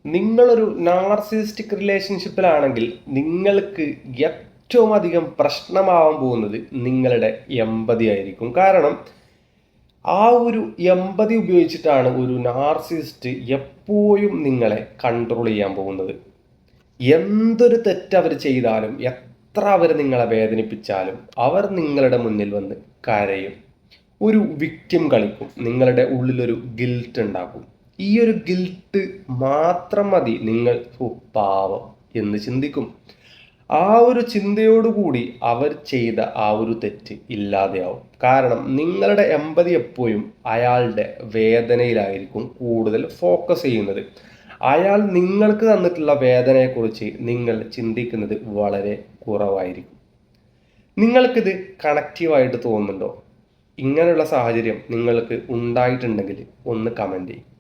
നിങ്ങളൊരു നാർസിസിസ്റ്റിക് റിലേഷൻഷിപ്പിലാണെങ്കിൽ നിങ്ങൾക്ക് ഏറ്റവും അധികം പ്രശ്നമാവാൻ പോകുന്നത് നിങ്ങളുടെ എമ്പതി ആയിരിക്കും. കാരണം ആ ഒരു എമ്പതി ഉപയോഗിച്ചിട്ടാണ് ഒരു നാർസിസിസ്റ്റ് എപ്പോഴും നിങ്ങളെ കൺട്രോൾ ചെയ്യാൻ പോകുന്നത്. എന്തൊരു തെറ്റ് അവർ ചെയ്താലും, എത്ര അവർ നിങ്ങളെ വേദനിപ്പിച്ചാലും അവർ നിങ്ങളുടെ മുന്നിൽ വന്ന് കരയും. ഒരു വിക്ടിം കളിക്കും. നിങ്ങളുടെ ഉള്ളിലൊരു ഗിൽട്ട് ഉണ്ടാക്കും. ഈ ഒരു ഗിൽട്ട് മാത്രം മതി നിങ്ങൾ പാവം എന്ന് ചിന്തിക്കും. ആ ഒരു ചിന്തയോടുകൂടി അവർ ചെയ്ത ആ ഒരു തെറ്റ് ഇല്ലാതെയാവും. കാരണം നിങ്ങളുടെ എമ്പതി എപ്പോഴും അയാളുടെ വേദനയിലായിരിക്കും കൂടുതൽ ഫോക്കസ് ചെയ്യുന്നത്. അയാൾ നിങ്ങൾക്ക് തന്നിട്ടുള്ള വേദനയെക്കുറിച്ച് നിങ്ങൾ ചിന്തിക്കുന്നത് വളരെ കുറവായിരിക്കും. നിങ്ങൾക്കിത് കണക്റ്റീവായിട്ട് തോന്നുന്നുണ്ടോ? ഇങ്ങനെയുള്ള സാഹചര്യം നിങ്ങൾക്ക് ഉണ്ടായിട്ടുണ്ടെങ്കിൽ ഒന്ന് കമൻറ്റ് ചെയ്യും.